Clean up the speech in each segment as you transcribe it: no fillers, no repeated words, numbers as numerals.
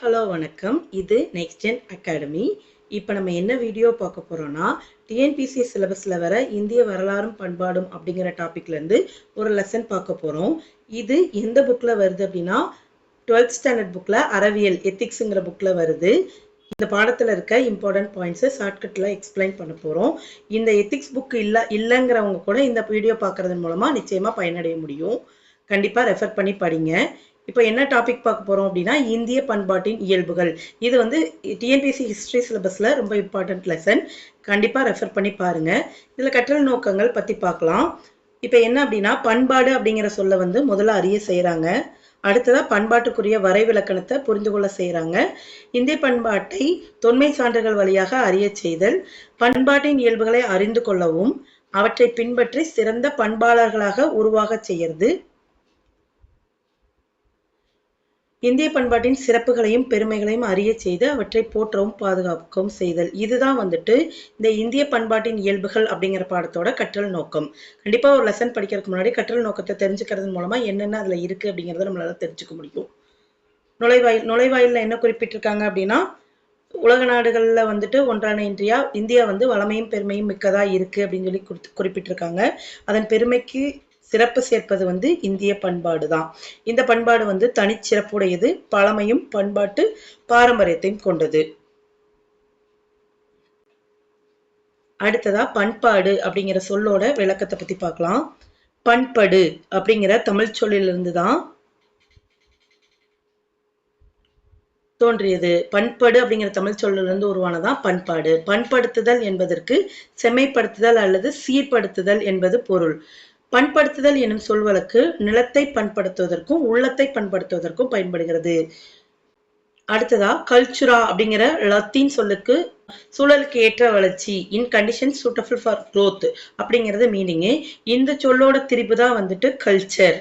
Hello வணக்கம். இது next gen academy. இப்போ நம்ம என்ன வீடியோ பார்க்க போறோம்னா, டிஎன்பிஎஸ்சி சிலபஸ்ல வர இந்திய வரலாறும் பண்பாடும் அப்படிங்கிற டாபிக்லேருந்து ஒரு லெசன் பார்க்க போகிறோம். இது எந்த புக்கில் வருது அப்படின்னா 12th ஸ்டாண்டர்ட் புக்கில் அறவியல் எத்திக்ஸுங்கிற புக்கில் வருது. இந்த பாடத்தில் இருக்க இம்பார்ட்டன்ட் பாயிண்ட்ஸை ஷார்ட்கட்டில் எக்ஸ்பிளைன் பண்ண போகிறோம். இந்த எத்திக்ஸ் புக் இல்லைங்கிறவங்க கூட இந்த வீடியோ பார்க்குறது மூலமாக நிச்சயமாக பயனடைய முடியும். கண்டிப்பாக ரெஃபர் பண்ணி படிங்க. இப்போ என்ன டாபிக் பார்க்க போகிறோம் அப்படின்னா இந்திய பண்பாட்டின் இயல்புகள். இது வந்து டிஎன்பிஎஸ்சி ஹிஸ்ட்ரி சிலபஸில் ரொம்ப இம்பார்ட்டன்ட் லெசன். கண்டிப்பாக ரெஃபர் பண்ணி பாருங்கள். இதில் கற்றல் நோக்கங்கள் பற்றி பார்க்கலாம். இப்போ என்ன அப்படின்னா பண்பாடு அப்படிங்கிற சொல்ல வந்து முதல்ல அறிய செய்கிறாங்க. அடுத்ததாக பண்பாட்டுக்குரிய வரைவிலக்கணத்தை புரிந்து கொள்ள செய்கிறாங்க. இந்திய பண்பாட்டை தொன்மை சான்றுகள் வழியாக அறிய செய்தல், பண்பாட்டின் இயல்புகளை அறிந்து கொள்ளவும் அவற்றை பின்பற்றி சிறந்த பண்பாளர்களாக உருவாக செய்யறது, இந்திய பண்பாட்டின் சிறப்புகளையும் பெருமைகளையும் அறிய செய்து அவற்றை போற்றவும் பாதுகாக்கவும் செய்தல். இதுதான் வந்துட்டு இந்த இந்திய பண்பாட்டின் இயல்புகள் அப்படிங்கிற பாடத்தோட கற்றல் நோக்கம். கண்டிப்பாக ஒரு லெசன் படிக்கிறதுக்கு முன்னாடி கற்றல் நோக்கத்தை தெரிஞ்சுக்கிறது மூலமா என்னென்ன அதில் இருக்குது அப்படிங்கிறத நம்மளால தெரிஞ்சுக்க முடியும். நுழைவாயிலில் என்ன குறிப்பிட்டிருக்காங்க அப்படின்னா, உலக நாடுகளில் வந்துட்டு ஒன்றான இந்தியா வந்து வளமையும் பெருமையும் மிக்கதா இருக்கு அப்படின்னு சொல்லி குறிப்பிட்டிருக்காங்க. அதன் பெருமைக்கு சிறப்பு சேர்ப்பது வந்து இந்திய பண்பாடு தான். இந்த பண்பாடு வந்து தனிச்சிறப்புடையது, பழமையும் பண்பாட்டு பாரம்பரியத்தையும் கொண்டது. அடுத்ததா பண்பாடு அப்படிங்கிற சொல்லோட விளக்கத்தை பத்தி பார்க்கலாம். பண்படு அப்படிங்கிற தமிழ் சொல்லிலிருந்து தான் தோன்றியது. பண்படு அப்படிங்கிற தமிழ் சொல்லிலிருந்து உருவானதான் பண்பாடு. பண்படுத்துதல் என்பதற்கு செம்மைப்படுத்துதல் அல்லது சீர்படுத்துதல் என்பது பொருள். பண்படுத்துதல் எனும் சொல்வழக்கு நிலத்தை பண்படுத்துவதற்கும் உள்ளத்தை பண்படுத்துவதற்கும் பயன்படுகிறது. அடுத்ததா கல்ச்சுரா அப்படிங்கிற லத்தீன் சொல்லுக்கு சூழலுக்கு ஏற்ற வளர்ச்சி, இன் கண்டிஷன் சூட்டபிள் ஃபார் க்ரோத் அப்படிங்கிறது மீனிங்கு. இந்த சொல்லோட திரிபு தான் வந்துட்டு கல்ச்சர்.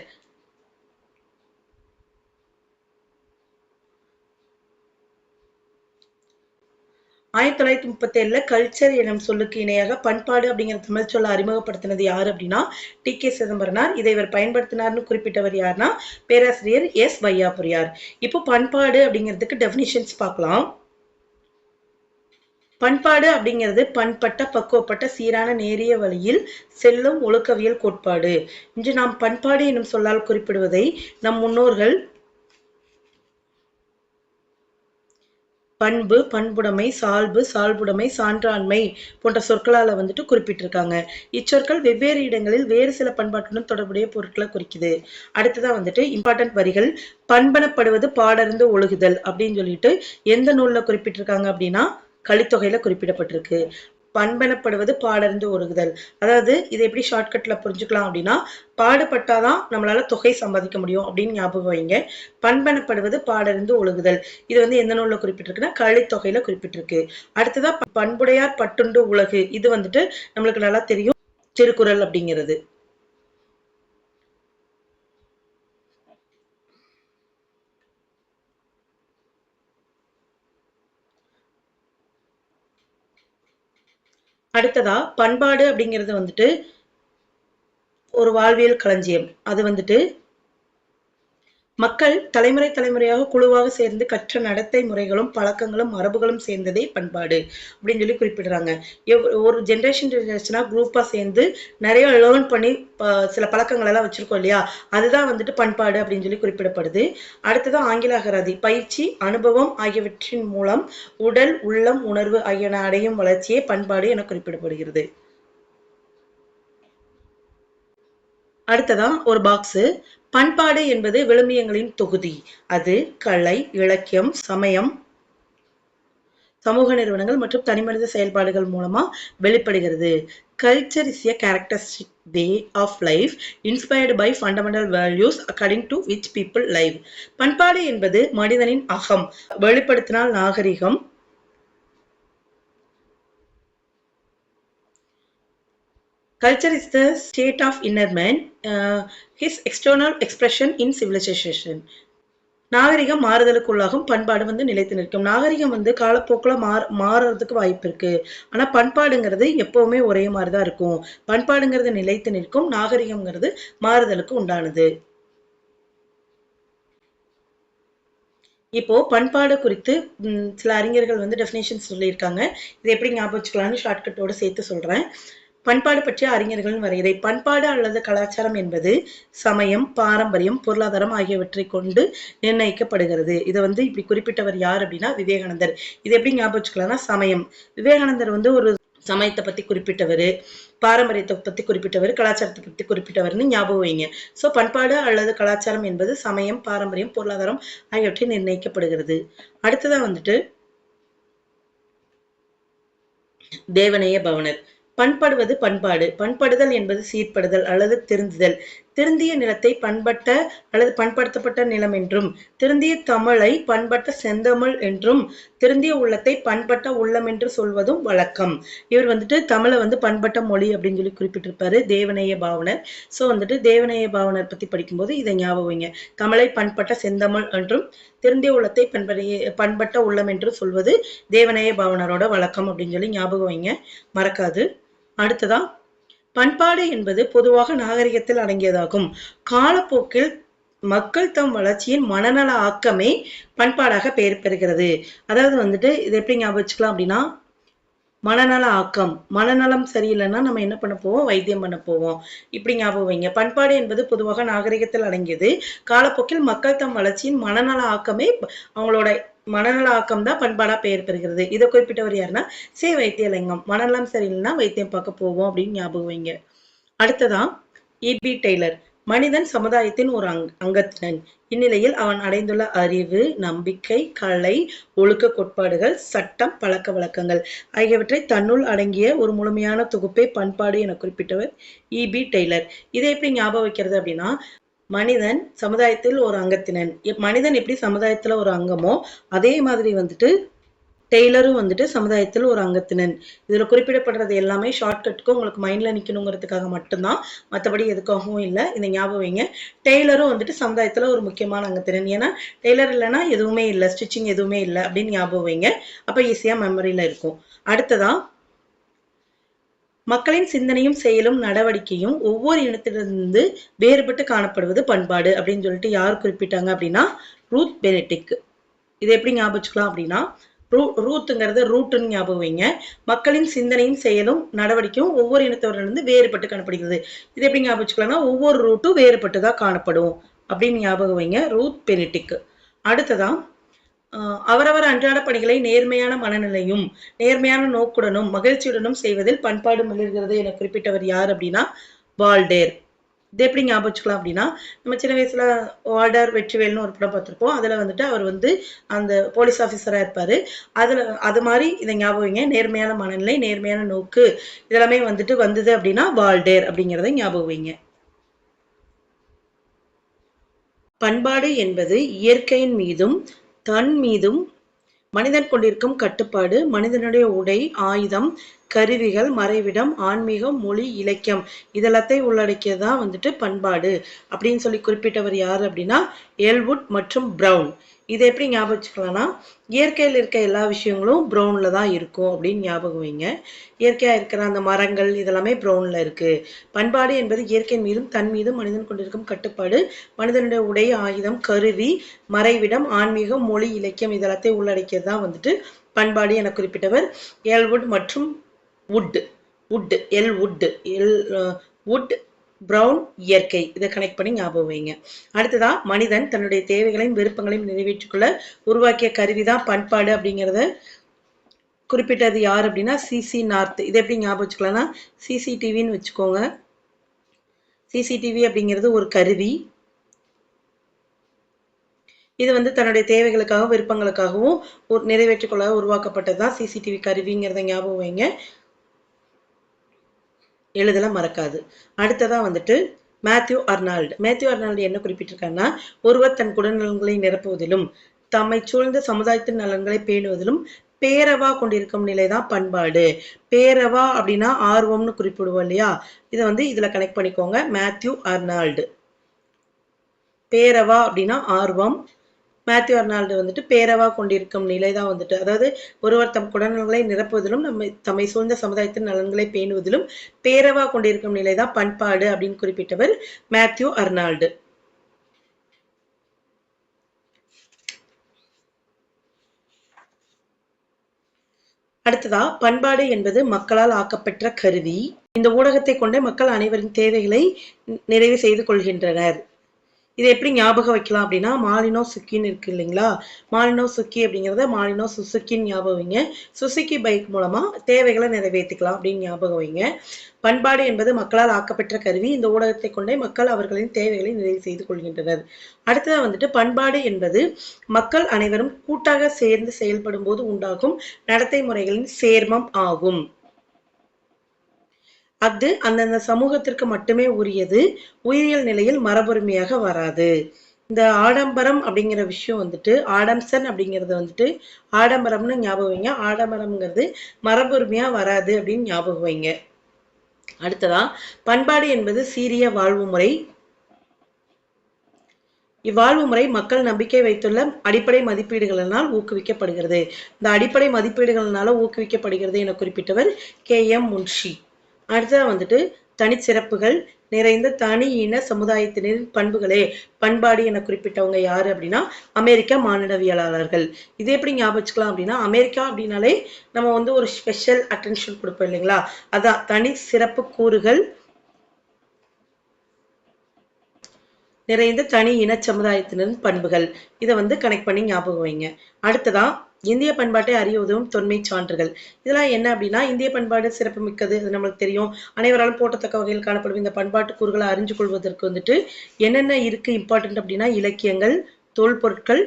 1937 கல்ச்சர் எனும் சொல்லுக்கு இணையாக பண்பாடு அப்படிங்கிற தமிழ் சொல்ல அறிமுகப்படுத்தினது யாரு அப்படின்னா டி.கே. சிதம்பரனார். இதை இவர் பயன்படுத்தினார்னு குறிப்பிட்டவர் யாருன்னா பேராசிரியர் எஸ். வையாபுரியார். இப்போ பண்பாடு அப்படிங்கிறதுக்கு டெஃபினிஷன்ஸ் பார்க்கலாம். பண்பாடு அப்படிங்கிறது பண்பட்ட பக்குவப்பட்ட சீரான நேரிய வழியில் செல்லும் ஒழுக்கவியல் கோட்பாடு. இன்று நாம் பண்பாடு எனும் சொல்லால் குறிப்பிடுவதை நம் முன்னோர்கள் பண்பு, பண்புடைமை, சால்பு, சால்புடைமை, சான்றாண்மை போன்ற சொற்களால் வந்துட்டு குறிப்பிட்டிருக்காங்க. இச்சொற்கள் வெவ்வேறு இடங்களில் வேறு சில பண்பாட்டுடன் தொடர்புடைய பொருட்களை குறிக்குது. அடுத்ததான் வந்துட்டு இம்பார்ட்டன்ட் வரிகள். பண்பனப்படுவது பாடறிந்து ஒழுகுதல் அப்படின்னு சொல்லிட்டு எந்த நூல்ல குறிப்பிட்டிருக்காங்க அப்படின்னா கலித்தொகையில குறிப்பிடப்பட்டிருக்கு. பண்பனப்படுவது பாடறிந்து ஒழுகுதல், அதாவது இதை எப்படி ஷார்ட்கட்ல புரிஞ்சுக்கலாம் அப்படின்னா பாடுபட்டாதான் நம்மளால தொகை சம்பாதிக்க முடியும் அப்படின்னு ஞாபகம் வைங்க. பண்பனப்படுவது பாடறிந்து ஒழுகுதல், இது வந்து எந்த நூல்ல குறிப்பிட்டிருக்குன்னா கலித்தொகையில குறிப்பிட்டிருக்கு. அடுத்ததா பண்புடையார் பட்டுண்டு உலகு, இது வந்துட்டு நம்மளுக்கு நல்லா தெரியும், திருக்குறள் அப்படிங்கிறது. அடுத்ததா பண்பாடு அப்படிங்கிறது வந்துட்டு ஒரு வாழ்வியல் களஞ்சியம். அது வந்துட்டு மக்கள் தலைமுறை தலைமுறையாக குழுவாக சேர்ந்து கற்ற நடத்தை முறைகளும் பழக்கங்களும் மரபுகளும் சேர்ந்ததே பண்பாடு அப்படின்னு சொல்லி குறிப்பிடுறாங்க. ஒரு ஜென்ரேஷனா குரூப்பா சேர்ந்து நிறைய லேர்ன் பண்ணி சில பழக்கங்கள் எல்லாம் வச்சிருக்கோம் இல்லையா, அதுதான் வந்துட்டு பண்பாடு அப்படின்னு சொல்லி குறிப்பிடப்படுது. அடுத்ததான் ஆங்கில அகராதி. பயிற்சி, அனுபவம் ஆகியவற்றின் மூலம் உடல், உள்ளம், உணர்வு ஆகியன அடையும் வளர்ச்சியே பண்பாடு என குறிப்பிடப்படுகிறது. அடுத்ததான் ஒரு பாக்ஸ். பண்பாடு என்பது விழுமியங்களின் தொகுதி. அது கலை, இலக்கியம், சமயம், சமூக நிறுவனங்கள் மற்றும் தனிமனித செயல்பாடுகள் மூலமா வெளிப்படுகிறது. Culture is a characteristic way of life inspired by fundamental values according to which people live. பண்பாடு என்பது மனிதனின் அகம் வெளிப்படுத்தினால் நாகரிகம். Culture is the state of inner man, his external expression in civilization. நாகரிகம் மாறுதலுக்குள்ளாகும், பண்பாடு வந்து நிலைத்து நிற்கும். நாகரிகம் வந்து காலப்போக்கில் மாறுறதுக்கு வாய்ப்பு இருக்கு. ஆனா பண்பாடுங்கிறது எப்பவுமே ஒரே மாதிரிதான் இருக்கும். பண்பாடுங்கிறது நிலைத்து நிற்கும், நாகரிகம்ங்கிறது மாறுதலுக்கு உண்டானது. இப்போ பண்பாடு குறித்து சில அறிஞர்கள் வந்து டெஃபினேஷன் சொல்லியிருக்காங்க. இதை எப்படி ஞாபகம் வச்சுக்கலாம்னு ஷார்ட்கட்டோட சேர்த்து சொல்றேன். பண்பாடு பற்றிய அறிஞர்களின் வரையறை. பண்பாடு அல்லது கலாச்சாரம் என்பது சமயம், பாரம்பரியம், பொருளாதாரம் ஆகியவற்றை கொண்டு நிர்ணயிக்கப்படுகிறது. இதை வந்து இப்படி குறிப்பிட்டவர் யார் அப்படின்னா விவேகானந்தர். இது எப்படி ஞாபகம் வச்சுக்கலாம்னா சமயம். விவேகானந்தர் வந்து ஒரு சமயத்தை பத்தி குறிப்பிட்டவர், பாரம்பரியத்தை பத்தி குறிப்பிட்டவர், கலாச்சாரத்தை பத்தி குறிப்பிட்டவர்னு ஞாபகம் வைங்க. சோ பண்பாடு அல்லது கலாச்சாரம் என்பது சமயம், பாரம்பரியம், பொருளாதாரம் ஆகியவற்றை நிர்ணயிக்கப்படுகிறது. அடுத்ததா வந்துட்டு தேவநேய பவனர். பண்படுவது பண்பாடு. பண்படுதல் என்பது சீர்படுதல் அல்லது திருந்துதல். திருந்திய நிலத்தை பண்பட்ட அல்லது பண்படுத்தப்பட்ட நிலம் என்றும், திருந்திய தமிழை பண்பட்ட செந்தமிழ் என்றும், திருந்திய உள்ளத்தை பண்பட்ட உள்ளம் என்று சொல்வதும் வழக்கம். இவர் வந்துட்டு தமிழை வந்து பண்பட்ட மொழி அப்படின்னு சொல்லி குறிப்பிட்டிருப்பாரு தேவநேய பாவனர். ஸோ வந்துட்டு தேவநேய பாவனர் பத்தி படிக்கும்போது இதை ஞாபகம் வைங்க. தமிழை பண்பட்ட செந்தமிழ் என்றும், திருந்திய உள்ளத்தை பண்பட்ட உள்ளம் என்று சொல்வது தேவநேய பாவனரோட வழக்கம் அப்படின்னு சொல்லி ஞாபகம் வைங்க, மறக்காது. அடுத்ததா பண்பாடு என்பது பொதுவாக நாகரிகத்தில் அடங்கியதாகும். காலப்போக்கில் மக்கள் தம் வளர்ச்சியின் மனநல ஆக்கமே பண்பாடாக பெயர் பெறுகிறது. அதாவது வந்துட்டு இதை எப்படி ஞாபகம் வச்சுக்கலாம் அப்படின்னா மனநல ஆக்கம். மனநலம் சரியில்லைன்னா நம்ம என்ன பண்ண போவோம், வைத்தியம் பண்ண போவோம். இப்படி ஞாபகம் வைங்க. பண்பாடு என்பது பொதுவாக நாகரிகத்தில் அடங்கியது. காலப்போக்கில் மக்கள் தம் வளர்ச்சியின் மனநல ஆக்கமே அவங்களோட மனநல ஆக்கம் தான் பண்பாடா பெயர் பெறுகிறது. இதை குறிப்பிட்டவர் யாருன்னா வைத்தியலிங்கம். மனநலம் சரியில்லைன்னா வைத்தியம் பார்க்க போவோம் அப்படின்னு ஞாபகம் வைங்க. அடுத்ததா இபி டெய்லர். மனிதன் சமுதாயத்தின் ஒரு அங்கத்தினன். இந்நிலையில் அவன் அடைந்துள்ள அறிவு, நம்பிக்கை, கலை, ஒழுக்க கோட்பாடுகள், சட்டம், பழக்க வழக்கங்கள் ஆகியவற்றை தன்னுள் அடங்கிய ஒரு முழுமையான தொகுப்பே பண்பாடு என குறிப்பிட்டவர் இபி டெய்லர். இதை எப்படி ஞாபகம் வைக்கிறது அப்படின்னா மனிதன் சமுதாயத்தில் ஒரு அங்கத்தினன். மனிதன் எப்படி சமுதாயத்துல ஒரு அங்கமோ அதே மாதிரி வந்துட்டு டெய்லரும் வந்துட்டு சமுதாயத்தில் ஒரு அங்கத்தினன். இதுல குறிப்பிடப்படுறது எல்லாமே ஷார்ட்கட்டுக்கு உங்களுக்கு மைண்ட்ல நிக்கணுங்கிறதுக்காக மட்டும்தான், மற்றபடி எதுக்காகவும் இல்லை. இதை ஞாபகம் வைங்க. டெய்லரும் வந்துட்டு சமுதாயத்துல ஒரு முக்கியமான அங்கத்தினன். ஏன்னா டெய்லர் இல்லைன்னா எதுவுமே இல்லை, ஸ்டிச்சிங் எதுவுமே இல்லை அப்படின்னு ஞாபகம் வைங்க. அப்ப ஈஸியா மெமரியில இருக்கும். அடுத்ததா மக்களின் சிந்தனையும் செயலும் நடவடிக்கையும் ஒவ்வொரு இனத்திலிருந்து வேறுபட்டு காணப்படுவது பண்பாடு அப்படின்னு சொல்லிட்டு யார் குறிப்பிட்டாங்க அப்படின்னா ரூத் பெனடிக்ட். இதை எப்படி ஞாபகம் வச்சுக்கலாம் அப்படின்னா ரூத்துங்கிறது ரூட்டுன்னு ஞாபகம் வைங்க. மக்களின் சிந்தனையும் செயலும் நடவடிக்கையும் ஒவ்வொரு இனத்தவரிலிருந்து வேறுபட்டு காணப்படுகிறது. இது எப்படி ஞாபகம் வச்சுக்கலாம்னா ஒவ்வொரு ரூட்டும் வேறுபட்டுதான் காணப்படும் அப்படின்னு ஞாபகம் வைங்க, ரூத் பெனடிக்ட். அடுத்ததான் அவரவர் அன்றாட பணிகளை நேர்மையான மனநிலையும் நேர்மையான நோக்குடனும் மகிழ்ச்சியுடனும் செய்வதில் பண்பாடு மிளர்கிறது என குறிப்பிட்டவர் யார் அப்படின்னா வால்டேர். இது எப்படி ஞாபகம் வச்சுக்கலாம் அப்படின்னா நம்ம சின்ன வயசுல வால்டர் வெற்றிவேல்னு ஒரு படம் பார்த்திருப்போம். அதுல வந்துட்டு அவர் வந்து அந்த போலீஸ் ஆஃபீஸரா இருப்பாரு. அது மாதிரி இதை ஞாபகம் வைங்க. நேர்மையான மனநிலை, நேர்மையான நோக்கு இதெல்லாமே வந்துட்டு வந்தது அப்படின்னா வால்டேர் அப்படிங்கிறத ஞாபகம் வைங்க. பண்பாடு என்பது இயற்கையின் மீதும் தன் மீதும் மனிதன் கொண்டிருக்கும் கட்டுப்பாடு, மனிதனுடைய உடை, ஆயுதம், கருவிகள், மறைவிடம், ஆன்மீகம், மொழி, இலக்கியம் இதெல்லாத்தையும் உள்ளடக்கியதான் வந்துட்டு பண்பாடு அப்படின்னு சொல்லி குறிப்பிட்டவர் யார் அப்படின்னா எல்வுட் மற்றும் பிரவுன். இதை எப்படி ஞாபகம் வச்சுக்கலாம்னா இயற்கையில் இருக்க எல்லா விஷயங்களும் ப்ரௌன்ல தான் இருக்கும் அப்படின்னு ஞாபகம் வைங்க. இயற்கையா இருக்கிற அந்த மரங்கள் இதெல்லாமே ப்ரௌன்ல இருக்கு. பண்பாடு என்பது இயற்கையின் மீதும் தன் மீதும் மனிதன் கொண்டிருக்கும் கட்டுப்பாடு, மனிதனுடைய உடை, ஆயுதம், கருவி, மறைவிடம், ஆன்மீகம், மொழி, இலக்கியம் இதெல்லாத்தையும் உள்ளடக்கியது தான் வந்துட்டு பண்பாடு என குறிப்பிட்டவர் எல்வுட் மற்றும் வுட் பிரவுன் இயற்கை. இதை கனெக்ட் பண்ணி ஞாபகம் வைங்க. அடுத்ததா மனிதன் தன்னுடைய தேவைகளையும் விருப்பங்களையும் நிறைவேற்றிக்கொள்ள உருவாக்கிய கருவிதான் பண்பாடு அப்படிங்கிறத குறிப்பிட்டது யார் அப்படின்னா சிசி நார்த். இதை எப்படி ஞாபகம் வச்சுக்கலாம்னா சிசிடிவின்னு வச்சுக்கோங்க. சிசிடிவி அப்படிங்கிறது ஒரு கருவி. இது வந்து தன்னுடைய தேவைகளுக்காகவும் விருப்பங்களுக்காகவும் நிறைவேற்றிக்கொள்ள உருவாக்கப்பட்டதுதான் சிசிடிவி கருவிங்கிறத ஞாபகம் வைங்க, எழுதல மறக்காது. அடுத்ததா வந்துட்டு மேத்யூ அர்னால்டு என்ன குறிப்பிட்டிருக்காங்கன்னா ஒருவர் தன் குடநலன்களை நிரப்புவதிலும் தம்மை சூழ்ந்த சமுதாயத்தின் நலன்களை பேணுவதிலும் பேரவா கொண்டிருக்கும் நிலைதான் பண்பாடு. பேரவா அப்படின்னா ஆர்வம்னு குறிப்பிடுவோம் இல்லையா, இதை வந்து இதுல கனெக்ட் பண்ணிக்கோங்க. Matthew Arnold. பேரவா அப்படின்னா ஆர்வம், மேத்யூ அர்னால்டு வந்துட்டு பேரவா கொண்டிருக்கும் நிலைதான் வந்துட்டு, அதாவது ஒருவர் தம் குடநலன்களை நிரப்புவதிலும் தம்மை சூழ்ந்த சமுதாயத்தின் நலன்களை பேணுவதிலும் பேரவா கொண்டிருக்கும் நிலைதான் பண்பாடு அப்படின்னு குறிப்பிட்டவர் மேத்யூ அர்னால்டு. அடுத்ததா பண்பாடு என்பது மக்களால் ஆக்கப்பெற்ற கருவி. இந்த ஊடகத்தை கொண்டே மக்கள் அனைவரின் தேவைகளை நிறைவு செய்து கொள்கின்றனர். இதை எப்படி ஞாபகம் வைக்கலாம் அப்படின்னா மாலினோ சுக்கின்னு இருக்கு இல்லைங்களா? மாலினோ சுக்கி அப்படிங்கிறத மாலினோ சுசுக்கின்னு ஞாபகம் வைங்க. சுசுக்கி பைக் மூலமா தேவைகளை நிறைவேற்றிக்கலாம் அப்படின்னு ஞாபகம் வைங்க. பண்பாடு என்பது மக்களால் ஆக்கப்பெற்ற கருவி. இந்த ஊடகத்தை கொண்டே மக்கள் அவர்களின் தேவைகளை நிறைவு செய்து கொள்கின்றனர். அடுத்ததா வந்துட்டு பண்பாடு என்பது மக்கள் அனைவரும் கூட்டாக சேர்ந்து செயல்படும் போது உண்டாகும் நடத்தை முறைகளின் சேர்மம் ஆகும். அது அந்தந்த சமூகத்திற்கு மட்டுமே உரியது. உயிரியல் நிலையில் மரபுரிமையாக வராது. இந்த ஆடம்பரம் அப்படிங்கிற விஷயம் வந்துட்டு ஆடம்சன் அப்படிங்கிறத வந்துட்டு ஆடம்பரம்னு ஞாபகம் வைங்க. ஆடம்பரம்ங்கிறது மரபுரிமையா வராது அப்படின்னு ஞாபகம் வைங்க. அடுத்ததா பண்பாடு என்பது சீரிய வாழ்வு முறை. இவ்வாழ்வு முறை மக்கள் நம்பிக்கை வைத்துள்ள அடிப்படை மதிப்பீடுகளினால் ஊக்குவிக்கப்படுகிறது. இந்த அடிப்படை மதிப்பீடுகளினால ஊக்குவிக்கப்படுகிறது என குறிப்பிட்டவர் K.M. முன்ஷி. அடுத்ததா வந்துட்டு தனிச்சிறப்புகள் நிறைந்த தனி இன சமுதாயத்தினரின் பண்புகளே பண்பாடு என குறிப்பிட்டவங்க யாரு அப்படின்னா அமெரிக்க மானிடவியலாளர்கள். இது எப்படி ஞாபகம் வச்சுக்கலாம் அப்படின்னா அமெரிக்கா அப்படின்னாலே நம்ம வந்து ஒரு ஸ்பெஷல் அட்டென்ஷன் கொடுப்போம் இல்லைங்களா? அதான் தனி சிறப்பு கூறுகள் நிறைந்த தனி இன சமுதாயத்தினரின் பண்புகள். இதை வந்து கனெக்ட் பண்ணி ஞாபகம் வைங்க. அடுத்ததா இந்திய பண்பாட்டை அறிய உதவும் தொன்மை சான்றுகள். இதெல்லாம் என்ன அப்படின்னா இந்திய பண்பாடு சிறப்பு மிக்கது, அது நம்மளுக்கு தெரியும். அனைவராலும் போட்டத்தக்க வகையில் காணப்படும் இந்த பண்பாட்டு கூறுகளை அறிஞ்சு கொள்வதற்கு வந்துட்டு என்னென்ன இருக்கு இம்பார்ட்டன்ட் அப்படின்னா இலக்கியங்கள், தொல்பொருட்கள்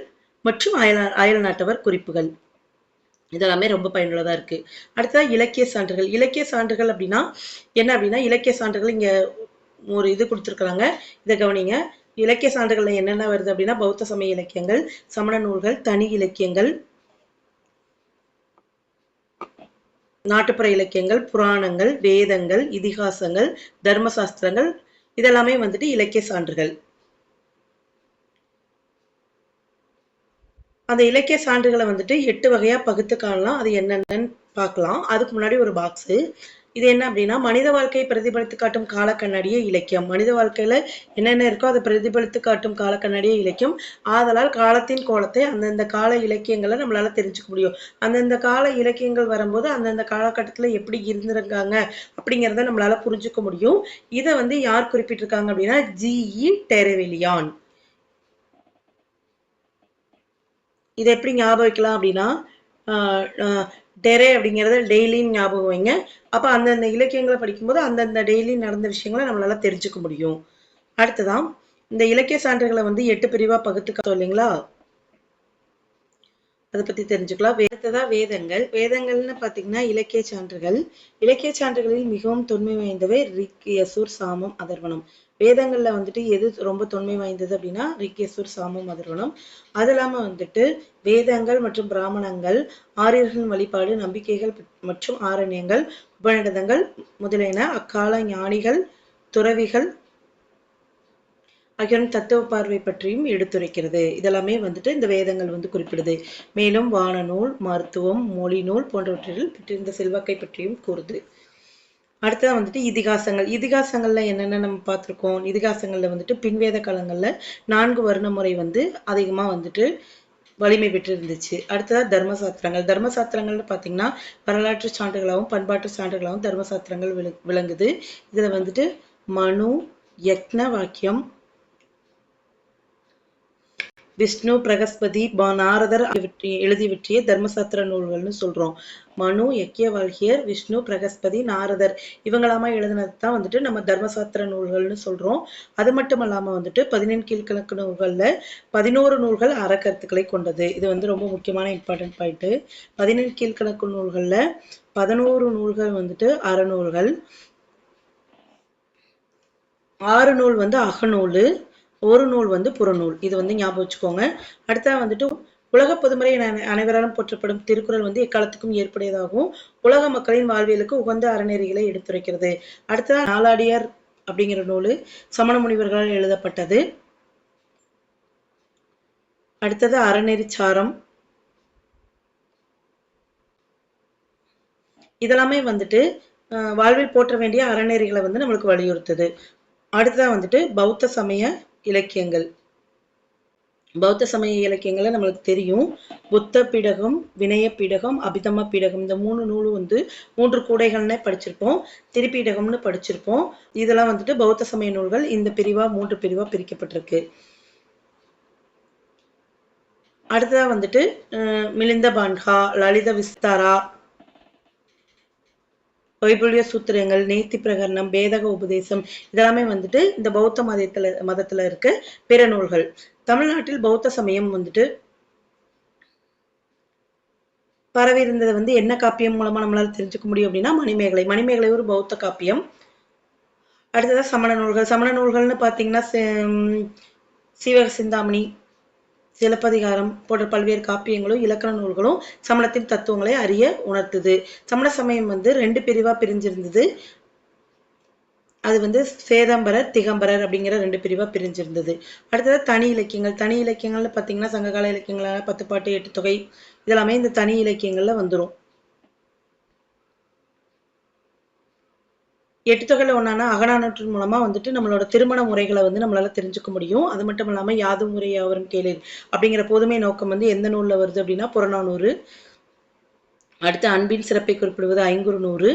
மற்றும் அயல் நாட்டவர் குறிப்புகள். இதெல்லாமே ரொம்ப பயனுள்ளதா இருக்கு. அடுத்ததா இலக்கிய சான்றுகள். இலக்கிய சான்றுகள் அப்படின்னா என்ன அப்படின்னா இலக்கிய சான்றுகள் இங்க ஒரு இது கொடுத்துருக்காங்க, இதை கவனிங்க. இலக்கிய சான்றுகள்ல என்னென்ன வருது அப்படின்னா பௌத்த சமய இலக்கியங்கள், சமண நூல்கள், தனி இலக்கியங்கள், நாட்டுப்புற இலக்கியங்கள், புராணங்கள், வேதங்கள், இதிகாசங்கள், தர்மசாஸ்திரங்கள், இதெல்லாமே வந்துட்டு இலக்கிய சான்றுகள். அந்த இலக்கிய சான்றுகளை வந்துட்டு 8 வகையா பகுத்து காணலாம். அது என்னென்னு பார்க்கலாம். அதுக்கு முன்னாடி ஒரு பாக்ஸ். இது என்ன அப்படின்னா மனித வாழ்க்கையை பிரதிபலித்து காட்டும் கால கண்ணாடியே இலக்கியம். மனித வாழ்க்கையில என்னென்ன இருக்கோ அதை பிரதிபலித்து காட்டும் கால கண்ணாடியே இலக்கியம். ஆதலால் காலத்தின் கோலத்தை அந்தந்த கால இலக்கியங்களை நம்மளால தெரிஞ்சுக்க முடியும். அந்தந்த கால இலக்கியங்கள் வரும்போது அந்தந்த காலகட்டத்துல எப்படி இருந்திருக்காங்க அப்படிங்கிறத நம்மளால புரிஞ்சுக்க முடியும். இதை வந்து யார் குறிப்பிட்டிருக்காங்க அப்படின்னா G.E. டெரெவிலியான். இதை எப்படி ஞாபகம் வைக்கலாம் அப்படின்னா டெரே அப்படிங்கிறத டெய்லின்னு ஞாபகம் வைங்க. அப்போ அந்தந்த இலக்கியங்களை படிக்கும்போது அந்தந்த டெய்லி நடந்த விஷயங்களை நம்மளால தெரிஞ்சுக்க முடியும். அடுத்ததான் இந்த இலக்கிய சான்றுகளை வந்து 8 பிரிவா பகுத்துக்க இல்லைங்களா? அதை பத்தி தெரிஞ்சுக்கலாம். அடுத்ததா வேதங்கள். வேதங்கள்னு பார்த்தீங்கன்னா இலக்கிய சான்றுகள். இலக்கிய சான்றுகளில் மிகவும் தொன்மை வாய்ந்தவை ரிக், யசுர், சாமம், அதர்வனம். வேதங்கள்ல வந்துட்டு எது ரொம்ப தொன்மை வாய்ந்தது அப்படின்னா ரிக், யசுர், சாமம், அதர்வனம். அது இல்லாம வந்துட்டு வேதங்கள் மற்றும் பிராமணங்கள், ஆரியர்களின் வழிபாடு, நம்பிக்கைகள் மற்றும் ஆரண்யங்கள், உபநிடதங்கள் முதலியன அக்கால ஞானிகள், துறவிகள் ஆகியோரின் தத்துவ பார்வை பற்றியும் எடுத்துரைக்கிறது. இதெல்லாமே வந்துட்டு இந்த வேதங்கள் வந்து குறிப்பிடுது. மேலும் வானநூல், மருத்துவம், மொழி நூல் போன்றவற்றில் பெற்றிருந்த செல்வாக்கை பற்றியும் கூறுது. அடுத்ததான் வந்துட்டு இதிகாசங்கள். இதிகாசங்கள்ல என்னென்ன நம்ம பார்த்துருக்கோம்? இதிகாசங்கள்ல வந்துட்டு பின்வேத காலங்கள்ல 4 வருண முறை வந்து அதிகமா வந்துட்டு வலிமை பெற்று இருந்துச்சு. அடுத்ததா தர்மசாஸ்திரங்கள். தர்மசாஸ்திரங்கள்னு பார்த்தீங்கன்னா வரலாற்று சான்றுகளாகவும் பண்பாட்டு சான்றுகளாகவும் தர்மசாஸ்திரங்கள் விளங்குது. இதுல வந்துட்டு மனு, யக்ன வாக்கியம், விஷ்ணு, பிரகஸ்பதி, நாரதர் எழுதிவிற்றிய தர்மசாஸ்திர நூல்கள்னு சொல்றோம். மனு, யக்ஞவல்கியர், விஷ்ணு, பிரகஸ்பதி, நாரதர் இவங்களாம எழுதினது தான் வந்துட்டு நம்ம தர்மசாஸ்திர நூல்கள்னு சொல்றோம். அது மட்டும் இல்லாம வந்துட்டு 14 கீழ்கணக்கு நூல்கள்ல 11 நூல்கள் அறக்கருத்துக்களை கொண்டது. இது வந்து ரொம்ப முக்கியமான இம்பார்ட்டன்ட் பாயிண்ட். 14 கீழ்கணக்கு நூல்கள்ல 11 நூல்கள் வந்துட்டு அறநூல்கள், 6 நூல் வந்து அகநூல், ஒரு நூல் வந்து புறநூல். இது வந்து ஞாபகம் வச்சுக்கோங்க. அடுத்தா வந்துட்டு உலக பொதுமுறை அனைவராலும் போற்றப்படும் திருக்குறள் வந்து எக்காலத்துக்கும் ஏற்புடையதாகவும் உலக மக்களின் வாழ்வியலுக்கு உகந்த அறநெறிகளை எடுத்துரைக்கிறது. அடுத்ததா நாலாடியார் அப்படிங்கிற நூல் சமண முனிவர்களால் எழுதப்பட்டது. அடுத்தது அறநெறிச்சாரம். இதெல்லாமே வந்துட்டு வாழ்வில் போற்ற வேண்டிய அறநெறிகளை வந்து நம்மளுக்கு வலியுறுத்துது. அடுத்ததான் வந்துட்டு பௌத்த சமய இலக்கியங்கள். பௌத்த சமய இலக்கியங்களை நம்மளுக்கு தெரியும். புத்த பீடகம், வினய பீடகம், அபிதம பீடகம், இந்த 3 நூலும் வந்து 3 கூடைகள்னே படிச்சிருப்போம். திரிபீடகம்னு படிச்சிருப்போம். இதெல்லாம் வந்துட்டு பௌத்த சமய நூல்கள் இந்த பிரிவா 3 பிரிவா பிரிக்கப்பட்டிருக்கு. அடுத்ததா வந்துட்டு மிலிந்த பான்ஹா, லலித விஸ்தாரா, வைபுல்ய சூத்திரங்கள், நேத்தி பிரகரணம், பேதக உபதேசம் இதெல்லாமே வந்துட்டு இந்த பௌத்த மதத்துல இருக்க பிற நூல்கள். தமிழ்நாட்டில் பௌத்த சமயம் வந்துட்டு பரவி இருந்ததை வந்து என்ன காப்பியம் மூலமா நம்மளால தெரிஞ்சுக்க முடியும் அப்படின்னா மணிமேகலை. மணிமேகலை ஒரு பௌத்த காப்பியம். அடுத்ததான் சமண நூல்கள். சமண நூல்கள்னு பார்த்தீங்கன்னா சீவக சிந்தாமணி, சிலப்பதிகாரம் போன்ற பல்வேறு காப்பியங்களும் இலக்கண நூல்களும் சமணத்தின் தத்துவங்களை அறிய உணர்த்துது. சமண சமயம் வந்து 2 பிரிவா பிரிஞ்சிருந்தது. அது வந்து சேதம்பரர், திகம்பரர் அப்படிங்கிற 2 பிரிவா பிரிஞ்சிருந்தது. அடுத்தது தனி இலக்கியங்கள். தனி இலக்கியங்கள்னு பார்த்தீங்கன்னா சங்ககால இலக்கியங்களான 10 பாட்டு, 8 தொகை இதெல்லாமே இந்த தனி இலக்கியங்கள்ல வந்துடும். 8 தொகையில ஒன்னான அகநானூற்றின் மூலமா வந்துட்டு நம்மளோட திருமண முறைகளை வந்து நம்மளால தெரிஞ்சுக்க முடியும். அது மட்டும் இல்லாம யாதும் ஊரே யாவரும் கேளீர் அப்படிங்கிற பொதுமை நோக்கம் வந்து எந்த நூல்ல வருது அப்படின்னா புறநானூறு. அடுத்து அன்பின் சிறப்பை குறிப்பிடுவது ஐங்குறுநூறு.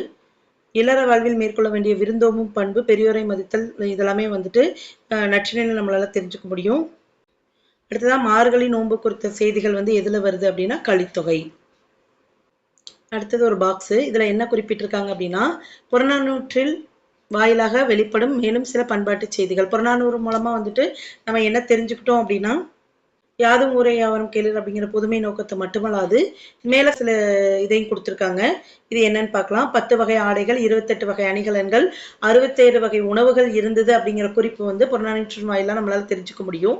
இல்லற வாழ்வில் மேற்கொள்ள வேண்டிய விருந்தோம்பும் பண்பு, பெரியோரை மதித்தல் இதெல்லாமே வந்துட்டு நற்றினையில நம்மளால தெரிஞ்சுக்க முடியும். அடுத்ததான் மார்கழி நோன்பு குறித்த செய்திகள் வந்து எதுல வருது அப்படின்னா கலித்தொகை. அடுத்தது ஒரு பாக்ஸ். இதுல என்ன குறிப்பிட்டிருக்காங்க அப்படின்னா புறநானூற்றில் வாயிலாக வெளிப்படும் மேலும் சில பண்பாட்டு செய்திகள். புறநானூறு மூலமா வந்துட்டு நம்ம என்ன தெரிஞ்சுக்கிட்டோம் அப்படின்னா யாதும் ஊரே யாவரும் கேளீர் அப்படிங்கிற புதுமை நோக்கத்தை மட்டுமல்லாது மேல சில இதையும் கொடுத்துருக்காங்க. இது என்னன்னு பார்க்கலாம். 10 வகை ஆடைகள், 28 வகை அணிகலன்கள், 67 வகை உணவுகள் இருந்தது அப்படிங்கிற குறிப்பு வந்து புறநானூற்றின் வாயிலா நம்மளால தெரிஞ்சுக்க முடியும்.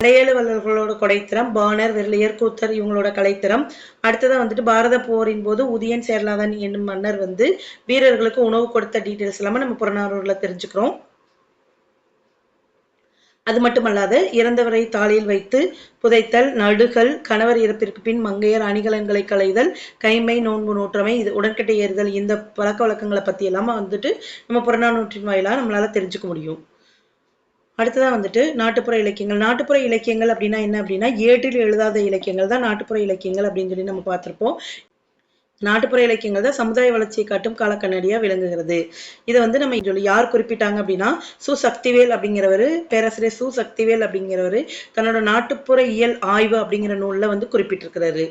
7 வள்ளல்களோட கொடைத்திறம், பாணர், வெள்ளையர், கூத்தர் இவங்களோட கலைத்திறம். அடுத்ததான் வந்துட்டு பாரத போரின் போது உதயன் சேர்லாதன் என்னும் மன்னர் வந்து வீரர்களுக்கு உணவு கொடுத்த டீட்டெயில்ஸ் எல்லாமே நம்ம புறநானூறுல தெரிஞ்சுக்கிறோம். அது மட்டுமல்லாது இறந்தவரை தாளியில் வைத்து புதைத்தல், நடுகள், கணவர் இறப்பிற்கு பின் மங்கையர் அணிகலன்களை களைதல், கைமை, நோன்பு நோற்றமை, இது உடன்கட்டை ஏறுதல் இந்த பழக்க வழக்கங்களை பத்தி எல்லாமே வந்துட்டு நம்ம புறநானூற்றின் வாயிலா நம்மளால தெரிஞ்சுக்க முடியும். அடுத்ததான் வந்துட்டு நாட்டுப்புற இலக்கியங்கள். நாட்டுப்புற இலக்கியங்கள் அப்படின்னா என்ன அப்படின்னா ஏட்டில் எழுதாத இலக்கியங்கள் தான் நாட்டுப்புற இலக்கியங்கள் அப்படின்னு சொல்லி நம்ம பார்த்திருப்போம். நாட்டுப்புற இலக்கியங்கள் தான் சமுதாய வளர்ச்சியை காட்டும் காலக்கண்ணாடியா விளங்குகிறது. இதை வந்து நம்ம சொல்லி யார் குறிப்பிட்டாங்க அப்படின்னா சக்திவேல் அப்படிங்கிறவரு, பேராசிரியர் சக்திவேல் அப்படிங்கிறவரு தன்னோட நாட்டுப்புற இயல் ஆய்வு அப்படிங்கிற நூல்ல வந்து குறிப்பிட்டிருக்கிறாரு.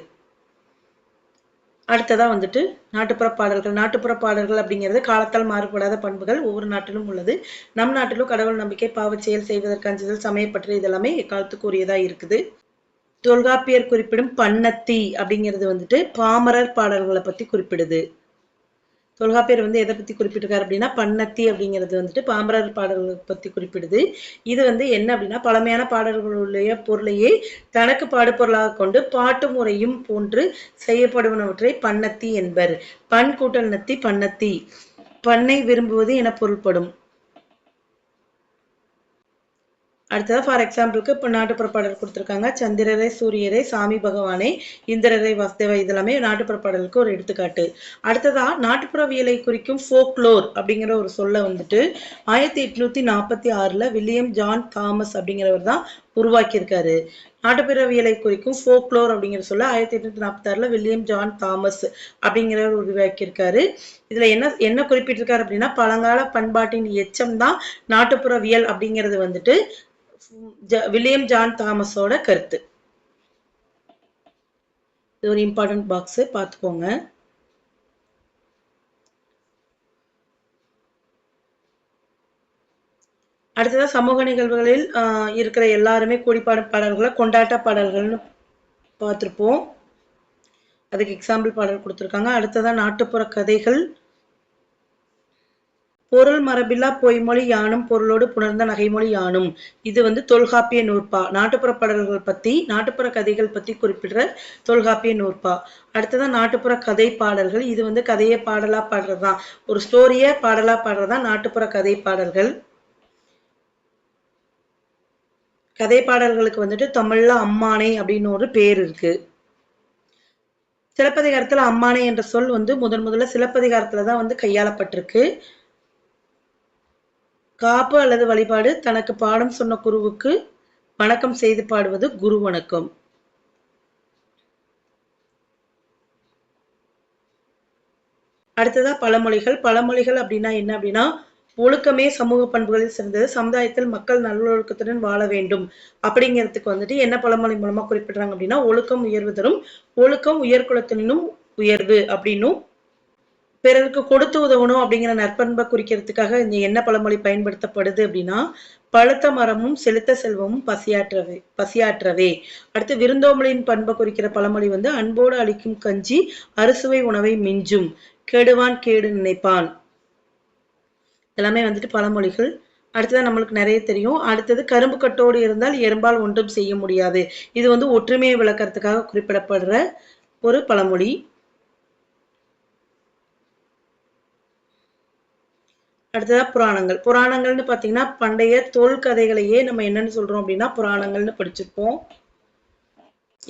அடுத்ததா வந்துட்டு நாட்டுப்புற பாடல்கள். நாட்டுப்புற பாடல்கள் அப்படிங்கிறது காலத்தால் மாறுபடாத பண்புகள் ஒவ்வொரு நாட்டிலும் உள்ளது. நம் நாட்டிலும் கடவுள் நம்பிக்கை, பாவச் செயல், செய்வதற்கு அஞ்சுதல், சமயப்பற்று இதெல்லாமே காலத்துக்குரியதா இருக்குது. தொல்காப்பியர் குறிப்பிடும் பன்னத்தி அப்படிங்கிறது வந்துட்டு பாமரர் பாடல்களை பத்தி குறிப்பிடுது. தொல்காப்பியர் வந்து எதை பத்தி குறிப்பிட்டிருக்காரு அப்படின்னா பன்னத்தி அப்படிங்கிறது வந்துட்டு பாமரர் பாடல்களை பத்தி குறிப்பிடுது. இது வந்து என்ன அப்படின்னா பழமையான பாடல்களுடைய பொருளையே தனக்கு பாடுபொருளாக கொண்டு பாட்டு முறையும் போன்று செய்யப்படுவனவற்றை பன்னத்தி என்பர். பண் கூட்டல் நத்தி பன்னத்தி, பண்ணை விரும்புவது என பொருள்படும். அடுத்தது ஃபார் எக்ஸாம்பிளுக்கு இப்போ நாட்டுப்புற பாடல் கொடுத்துருக்காங்க. சந்திரரை, சூரியரை, சாமி பகவானே, இந்திரரை, வாசுதேவா இதெல்லாமே நாட்டுப்புற பாடலுக்கு ஒரு எடுத்துக்காட்டு. அடுத்ததா நாட்டுப்புறவியலை குறிக்கும் ஃபோக்லோர் அப்படிங்கிற ஒரு சொல்ல வந்துட்டு 1846 வில்லியம் ஜான் தாமஸ் அப்படிங்கிறவர் தான் உருவாக்கியிருக்காரு. நாட்டுப்புறவியலை குறிக்கும் ஃபோக்லோர் அப்படிங்கிற சொல்ல 1846 வில்லியம் ஜான் தாமஸ் அப்படிங்கிறவர் உருவாக்கியிருக்காரு. இதுல என்ன குறிப்பிட்டிருக்காரு அப்படின்னா பழங்கால பண்பாட்டின் எச்சம் தான் நாட்டுப்புறவியல் அப்படிங்கிறது வந்துட்டு வில்லியம் ஜான் தாமஸோட கருத்து. இது ஒரு இம்பார்ட்டன்ட் பாக்ஸ் பார்த்துக்கோங்க. அடுத்ததான் சமூக நிகழ்வுகளில் இருக்கிற எல்லாருமே கூடிப்பாடும் பாடல்களை கொண்டாட்ட பாடல்கள்னு பார்த்துருப்போம். அதுக்கு எக்ஸாம்பிள் பாடல் கொடுத்துருக்காங்க. அடுத்ததான் நாட்டுப்புற கதைகள். பொருள் மரபில்லா பொய்மொழி யானும் பொருளோடு புணர்ந்த நகைமொழி யானும். இது வந்து தொல்காப்பிய நூற்பா. நாட்டுப்புற பாடல்கள் பத்தி, நாட்டுப்புற கதைகள் பத்தி குறிப்பிடுற தொல்காப்பிய நூற்பா. அடுத்ததான் நாட்டுப்புற கதை பாடல்கள். இது வந்து கதையை பாடலா பாடுறதுதான், ஒரு ஸ்டோரிய பாடலா பாடுறதுதான் நாட்டுப்புற கதை பாடல்கள். கதை பாடல்களுக்கு வந்துட்டு தமிழ்ல அம்மானை அப்படின்னு ஒரு பேர் இருக்கு. சிலப்பதிகாரத்துல அம்மானை என்ற சொல் வந்து முதல்ல சிலப்பதிகாரத்துலதான் வந்து கையாளப்பட்டிருக்கு. காப்பு அல்லது வழிபாடு, தனக்கு பாடம் சொன்ன குருவுக்கு வணக்கம் செய்து பாடுவது குரு வணக்கம். அடுத்ததா பழமொழிகள். பழமொழிகள் அப்படின்னா என்ன அப்படின்னா, ஒழுக்கமே சமூக பண்புகளில் சிறந்தது. சமுதாயத்தில் மக்கள் நல்லொழுக்கத்துடன் வாழ வேண்டும். அப்படிங்கிறதுக்கு வந்துட்டு என்ன பழமொழி மூலமா குறிப்பிடுறாங்க அப்படின்னா, ஒழுக்கம் உயர்வு தரும். ஒழுக்கம் உயர்குலத்தினும் உயர்வு அப்படின்னும், பிறருக்கு கொடுத்து உதவணும் அப்படிங்கிற நற்பண்பை குறிக்கிறதுக்காக இந்த என்ன பழமொழி பயன்படுத்தப்படுது அப்படின்னா, பழுத்த மரமும் செலுத்த செல்வமும் பசியாற்றவே. அடுத்து விருந்தோம்பலின் பண்பை குறிக்கிற பழமொழி வந்து அன்போடு அளிக்கும் கஞ்சி அறுசுவை உணவை மிஞ்சும். கெடுவான் கேடு நினைப்பான். எல்லாமே வந்துட்டு பழமொழிகள். அடுத்ததான் நம்மளுக்கு நிறைய தெரியும். அடுத்தது கரும்பு கட்டோடு இருந்தால் எறும்பால் ஒன்றும் செய்ய முடியாது. இது வந்து ஒற்றுமையை விளக்கறதுக்காக குறிப்பிடப்படுற ஒரு பழமொழி. அடுத்ததா புராணங்கள். புராணங்கள்னு பார்த்தீங்கன்னா பண்டைய தொல்கதைகளையே நம்ம என்னன்னு சொல்றோம் அப்படின்னா புராணங்கள்னு படிச்சிருப்போம்.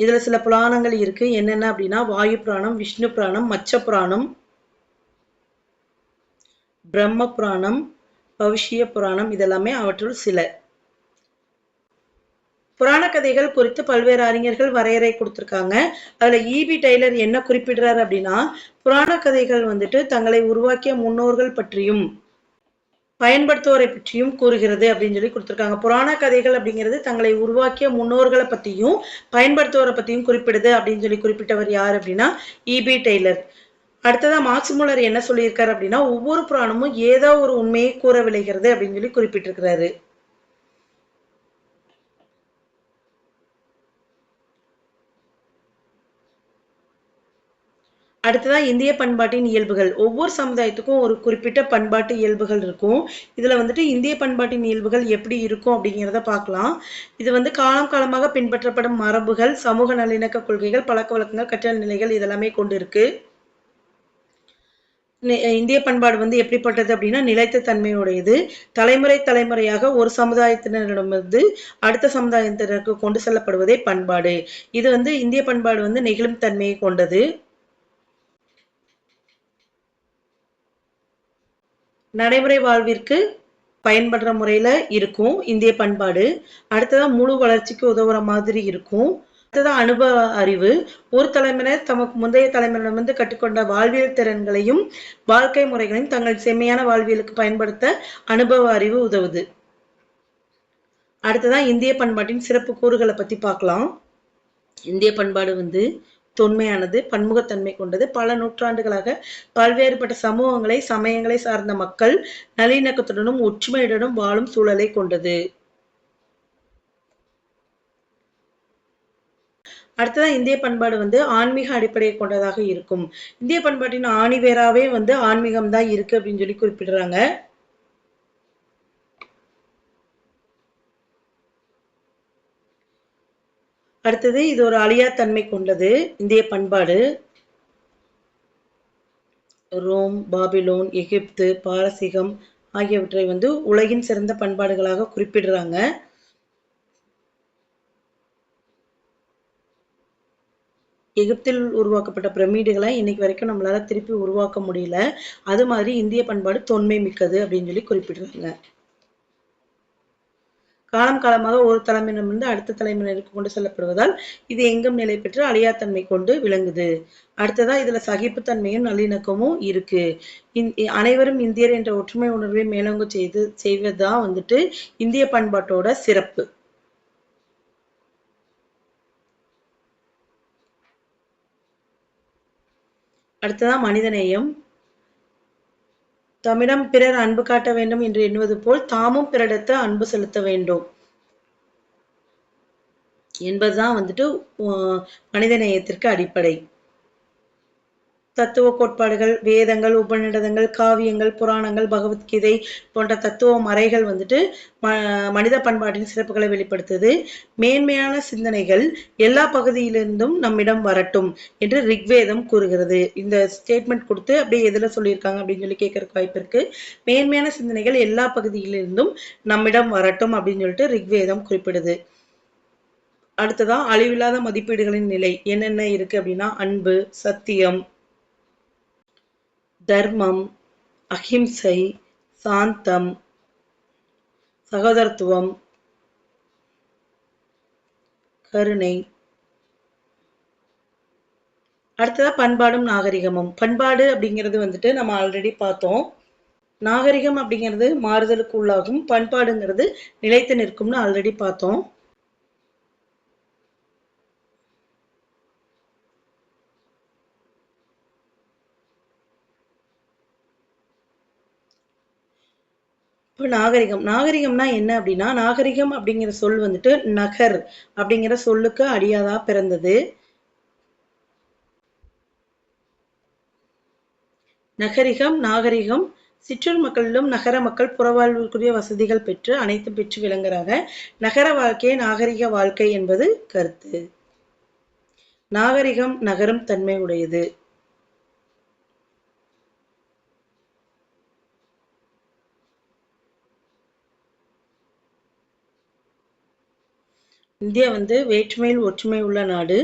இதுல சில புராணங்கள் இருக்கு. என்னென்ன அப்படின்னா வாயு புராணம், விஷ்ணு புராணம், மச்ச புராணம், பிரம்ம புராணம், பவிஷ்ய புராணம், இதெல்லாமே அவற்றுள் சில. புராண கதைகள் குறித்து பல்வேறு அறிஞர்கள் வரையறை கொடுத்திருக்காங்க. அதுல ஈபி டெய்லர் என்ன குறிப்பிடுறாரு அப்படின்னா, புராண கதைகள் வந்துட்டு தங்களை உருவாக்கிய முன்னோர்கள் பற்றியும் பயன்படுத்துவோரை பற்றியும் கூறுகிறது அப்படின்னு சொல்லி கொடுத்திருக்காங்க. புராண கதைகள் அப்படிங்கிறது தங்களை உருவாக்கிய முன்னோர்களை பத்தியும் பயன்படுத்துவோரை பத்தியும் குறிப்பிடுது அப்படின்னு சொல்லி குறிப்பிட்டவர் யார் அப்படின்னா ஈபி டெய்லர். அடுத்ததா மார்க்ஸ் முல்லர் என்ன சொல்லியிருக்காரு அப்படின்னா, ஒவ்வொரு புராணமும் ஏதோ ஒரு உண்மையை கூற விளைகிறது அப்படின்னு சொல்லி குறிப்பிட்டிருக்கிறாரு. அடுத்ததான் இந்திய பண்பாட்டின் இயல்புகள். ஒவ்வொரு சமுதாயத்துக்கும் ஒரு குறிப்பிட்ட பண்பாட்டு இயல்புகள் இருக்கும். இதுல வந்துட்டு இந்திய பண்பாட்டின் இயல்புகள் எப்படி இருக்கும் அப்படிங்கிறத பார்க்கலாம். இது வந்து காலம் காலமாக பின்பற்றப்படும் மரபுகள், சமூக நல்லிணக்க கொள்கைகள், பழக்க வழக்கங்கள், கற்றல் நிலைகள் இதெல்லாமே கொண்டு இருக்கு. இந்திய பண்பாடு வந்து எப்படிப்பட்டது அப்படின்னா நிலைத்த தன்மையுடையது. தலைமுறை தலைமுறையாக ஒரு சமுதாயத்தினரிடமிருந்து அடுத்த சமுதாயத்தினருக்கு கொண்டு செல்லப்படுவதே பண்பாடு. இது வந்து இந்திய பண்பாடு வந்து நெகிழும் தன்மையை கொண்டது. நடைமுறை வாழ்விற்கு பயன்படுற முறையில இருக்கும் இந்திய பண்பாடு. அடுத்ததா முழு வளர்ச்சிக்கு உதவுற மாதிரி இருக்கும். அடுத்ததா அனுபவ அறிவு. ஒரு தலைமுறையினர் தமக்கு முந்தைய தலைமுறையிடமிருந்து கற்றுக்கொண்ட வாழ்வியல் திறன்களையும் வாழ்க்கை முறைகளையும் தங்கள் செம்மையான வாழ்வியலுக்கு பயன்படுத்த அனுபவ அறிவு உதவுது. அடுத்ததான் இந்திய பண்பாட்டின் சிறப்பு கூறுகளை பத்தி பார்க்கலாம். இந்திய பண்பாடு வந்து தொன்மையானது, பன்முகத்தன்மை கொண்டது. பல நூற்றாண்டுகளாக பல்வேறுபட்ட சமூகங்களை, சமயங்களை சார்ந்த மக்கள் நல்லிணக்கத்துடனும் ஒற்றுமையுடனும் வாழும் சூழலை கொண்டது. அடுத்ததான் இந்திய பண்பாடு வந்து ஆன்மீக அடிப்படையை கொண்டதாக இருக்கும். இந்திய பண்பாட்டின் ஆணிவேராவே வந்து ஆன்மீகம் தான் இருக்கு அப்படின்னு சொல்லி குறிப்பிடுறாங்க. அடுத்தது இது ஒரு அழியா தன்மை கொண்டது இந்திய பண்பாடு. ரோம், பாபிலோன், எகிப்து, பாரசீகம் ஆகியவற்றை வந்து உலகின் சிறந்த பண்பாடுகளாக குறிப்பிடுறாங்க. எகிப்தில் உருவாக்கப்பட்ட பிரமிடுகளை இன்னைக்கு வரைக்கும் நம்மளால திருப்பி உருவாக்க முடியல. அது மாதிரி இந்திய பண்பாடு தொன்மை மிக்கது அப்படின்னு சொல்லி குறிப்பிடுறாங்க. காலம் காலமாக ஒரு தலைமுறையிலிருந்து அடுத்த தலைமுறைக்கு கொண்டு செல்லப்படுவதால் இது எங்கும் நிலை பெற்று அழியாத்தன்மை கொண்டு விளங்குது. அடுத்ததா இதுல சகிப்புத்தன்மையும் நல்லிணக்கமும் இருக்கு. அனைவரும் இந்தியர் என்ற ஒற்றுமை உணர்வை மேலோங்க செய்வதுதான் வந்துட்டு இந்திய பண்பாட்டோட சிறப்பு. அடுத்ததான் மனிதநேயம். தம்மிடம் பிறர் அன்பு காட்ட வேண்டும் என்று எண்ணுவது போல் தாமும் பிறரிடத்து அன்பு செலுத்த வேண்டும் என்பதுதான் வந்துட்டு மனிதநேயத்திற்கு அடிப்படை. தத்துவ கோட்பாடுகள், வேதங்கள், உபநிடதங்கள், காவியங்கள், புராணங்கள், பகவத்கீதை போன்ற தத்துவ மறைகள் வந்துட்டு மனித பண்பாட்டின் சிறப்புகளை வெளிப்படுத்துது. மேன்மையான சிந்தனைகள் எல்லா பகுதியிலிருந்தும் நம்மிடம் வரட்டும் என்று ரிக்வேதம் கூறுகிறது. இந்த ஸ்டேட்மெண்ட் கொடுத்து அப்படியே எதுல சொல்லியிருக்காங்க அப்படின்னு சொல்லி கேட்கறதுக்கு வாய்ப்பு இருக்கு. மேன்மையான சிந்தனைகள் எல்லா பகுதியிலிருந்தும் நம்மிடம் வரட்டும் அப்படின்னு சொல்லிட்டு ரிக்வேதம் குறிப்பிடுது. அடுத்ததான் அழிவில்லாத மதிப்பீடுகளின் நிலை என்னென்ன இருக்கு அப்படின்னா அன்பு, சத்தியம், தர்மம், அஹிம்சை, சாந்தம், சகோதரத்துவம், கருணை. அடுத்ததா பண்பாடும் நாகரிகமும். பண்பாடு அப்படிங்கிறது வந்துட்டு நம்ம ஆல்ரெடி பார்த்தோம். நாகரிகம் அப்படிங்கிறது மாறுதலுக்கு உள்ளாகும், பண்பாடுங்கிறது நிலைத்து நிற்கும்னு ஆல்ரெடி பார்த்தோம். இப்போ நாகரிகம், நாகரிகம்னா என்ன அப்படின்னா, நாகரிகம் அப்படிங்கிற சொல் வந்துட்டு நகர் அப்படிங்கிற சொல்லுக்கு அடியாதா பிறந்தது. நகரிகம், நாகரிகம் சிற்றூர் மக்களிலும் நகர மக்கள் புறவாழ்வுக்குரிய வசதிகள் பெற்று அனைத்தும் பெற்று விளங்குறாங்க. நகர வாழ்க்கையை நாகரிக வாழ்க்கை என்பது கருத்து. நாகரிகம் நகரும் தன்மை உடையது. இந்தியா வந்து வேற்றுமையில் ஒற்றுமை உள்ள நாடு.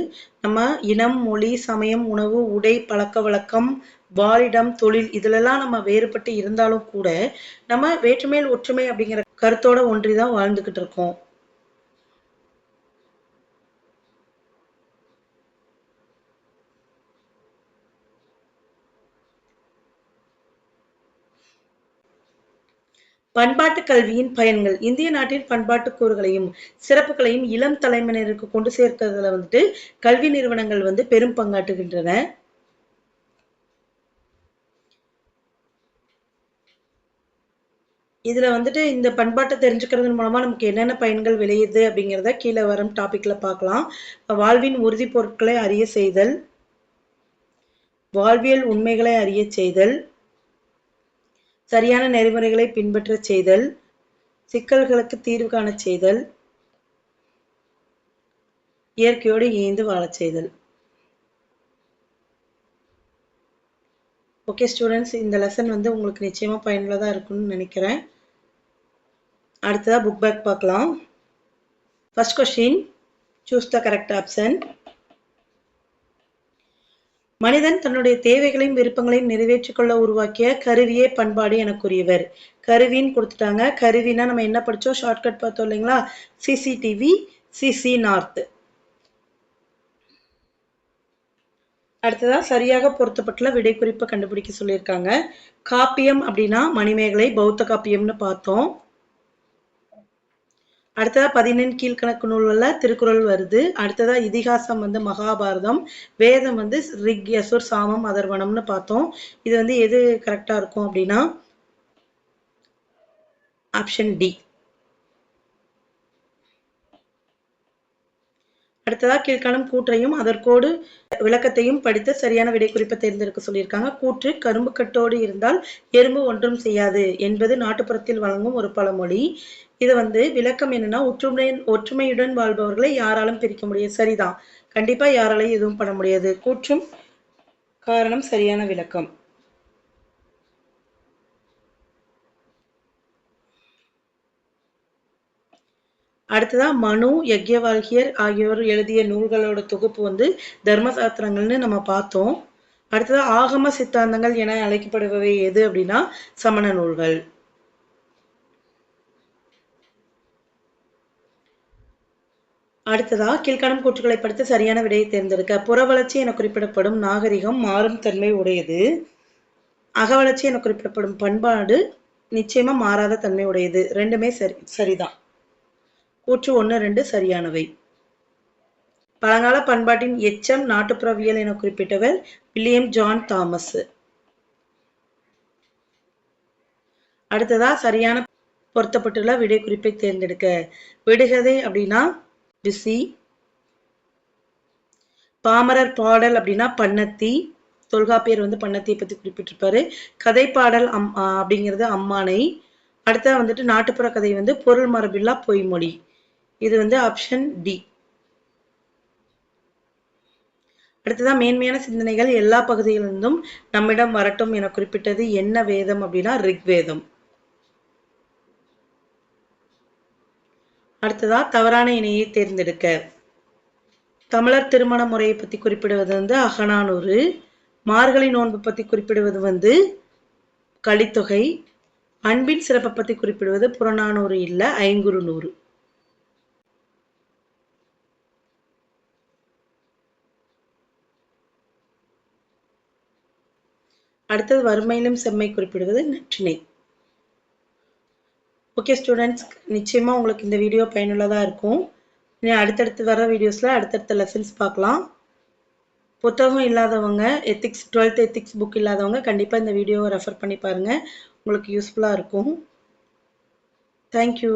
நம்ம இனம், மொழி, சமயம், உணவு, உடை, பழக்க வழக்கம், வாழிடம், தொழில் இதுலெல்லாம் நம்ம வேறுபட்டு இருந்தாலும் கூட நம்ம வேற்றுமையில் ஒற்றுமை அப்படிங்கிற கருத்தோட ஒன்றிதான் வாழ்ந்துகிட்டு இருக்கோம். பண்பாட்டு கல்வியின் பயன்கள். இந்திய நாட்டின் பண்பாட்டு கூறுகளையும் சிறப்புகளையும் இளம் தலைமுறையினருக்கு கொண்டு சேர்க்கிறதுல வந்துட்டு கல்வி நிறுவனங்கள் வந்து பெரும் பங்காற்றுகின்றன. இதுல வந்துட்டு இந்த பண்பாட்டை தெரிஞ்சுக்கிறது மூலமா நமக்கு என்னென்ன பயன்கள் விளையுது அப்படிங்கிறத கீழே வரும் டாபிக்ல பார்க்கலாம். வாழ்வின் உறுதி பொருட்களை அறிய செய்தல், வாழ்வியல் உண்மைகளை அறிய செய்தல், சரியான நெறிமுறைகளை பின்பற்ற செய்தல், சிக்கல்களுக்கு தீர்வு காண செய்தல், இயற்கையோடு இணைந்து வாழச் செய்தல். ஓகே ஸ்டூடெண்ட்ஸ், இந்த லெசன் வந்து உங்களுக்கு நிச்சயமா பயனுள்ளதா இருக்கும்னு நினைக்கிறேன். அடுத்ததா புக் பேக் பார்க்கலாம். First question, choose the correct option. மனிதன் தன்னுடைய தேவைகளையும் விருப்பங்களையும் நிறைவேற்றிக் கொள்ள உருவாக்கிய கருவியே பண்பாடு எனக்குரியவர். கருவின்னு கொடுத்துட்டாங்க. கருவினா நம்ம என்ன படிச்சோம், ஷார்ட்கட் பார்த்தோம் இல்லைங்களா, சிசிடிவி, சிசி நார்த். அடுத்ததா சரியாக பொருத்தப்பட்டுள்ள விடை குறிப்பை கண்டுபிடிக்க சொல்லியிருக்காங்க. காப்பியம் அப்படின்னா மணிமேகலை, பௌத்த காப்பியம்னு பார்த்தோம். அடுத்ததா 14 கீழ்கணக்கு நூல்கள்ல திருக்குறள் வருது. அடுத்ததா இதிகாசம் வந்து மகாபாரதம், வேதம் வந்து ரிக், யசுர், சாமம், அதர்வனம்னு பார்த்தோம். இது வந்து எது கரெக்டா இருக்கும் அப்படின்னா ஆப்ஷன் டி. அடுத்ததா கீழ்காணும் கூற்றையும் அதற்கோடு விளக்கத்தையும் படித்து சரியான விடை குறிப்பை தேர்ந்தெடுக்க சொல்லியிருக்காங்க. கூற்று, கரும்பு கட்டோடு இருந்தால் எறும்பு ஒன்றும் செய்யாது என்பது நாட்டுப்புறத்தில் வழங்கும் ஒரு பழமொழி. இது வந்து விளக்கம் என்னன்னா, ஒற்றுமையுடன் வாழ்பவர்களை யாராலும் பிரிக்க முடியாது. சரிதான், கண்டிப்பா யாராலையும் எதுவும் பண்ண முடியாது. கூற்றும் காரணம் சரியான விளக்கம். அடுத்ததா மனு, யக்ஞவல்கியர் ஆகியோர் எழுதிய நூல்களோட தொகுப்பு வந்து தர்மசாஸ்திரங்கள்னு நம்ம பார்த்தோம். அடுத்ததா ஆகம சித்தாந்தங்கள் என அழைக்கப்படுபவை எது அப்படின்னா சமண நூல்கள். அடுத்ததா கீழ்காணும் கூற்றுகளை படித்து சரியான விடையை தேர்ந்தெடுக்க. புறவளர்ச்சி என குறிப்பிடப்படும் நாகரிகம் மாறும் தன்மை உடையது. அகவளர்ச்சி என குறிப்பிடப்படும் பண்பாடு நிச்சயமா மாறாத தன்மை உடையது. ரெண்டுமே சரிதான். கூற்று 1, 2 சரியானவை. பழங்கால பண்பாட்டின் எச்சம் நாட்டுப்புறவியல் என குறிப்பிட்டவர் வில்லியம் ஜான் தாமஸ். அடுத்ததா சரியான பொருத்தப்பட்டுள்ள விடை குறிப்பை தேர்ந்தெடுக்க. விடுகதை அப்படின்னா பிசி, பாமரர் பாடல் அப்படின்னா பன்னத்தி, தொல்காப்பியர் வந்து பன்னத்தியை பத்தி குறிப்பிட்டிருப்பாரு. கதை பாடல் அப்படிங்கிறது அம்மானை. அடுத்ததா வந்துட்டு நாட்டுப்புற கதை வந்து பொருள் மரபில்லா பொய்மொழி. இது வந்து ஆப்ஷன் டி. அடுத்ததான் மேன்மையான சிந்தனைகள் எல்லா பகுதிகளிலிருந்தும் நம்மிடம் வரட்டும் என குறிப்பிட்டது என்ன வேதம் அப்படின்னா ரிக்வேதம். அடுத்ததா தவறான இணையை தேர்ந்தெடுக்க. தமிழர் திருமண முறையை பத்தி குறிப்பிடுவது வந்து அகநானூறு. மார்கழி நோன்பு பத்தி குறிப்பிடுவது வந்து கலித்தொகை. அன்பின் சிறப்பை பத்தி குறிப்பிடுவது புறநானூறு இல்ல ஐங்குறுநூறு. அடுத்தது வறுமையிலும் செம்மை குறிப்பிடுவது நற்றிணை. ஓகே ஸ்டூடெண்ட்ஸ், நிச்சயமா உங்களுக்கு இந்த வீடியோ பயனுள்ளதாக இருக்கும். இனி அடுத்தடுத்து வர வீடியோஸில் அடுத்தடுத்த லெசன்ஸ் பார்க்கலாம். புத்தகம் இல்லாதவங்க, எத்திக்ஸ் 12th எத்திக்ஸ் புக் இல்லாதவங்க கண்டிப்பாக இந்த வீடியோவை ரெஃபர் பண்ணி பாருங்கள், உங்களுக்கு யூஸ்ஃபுல்லாக இருக்கும். தேங்க்யூ.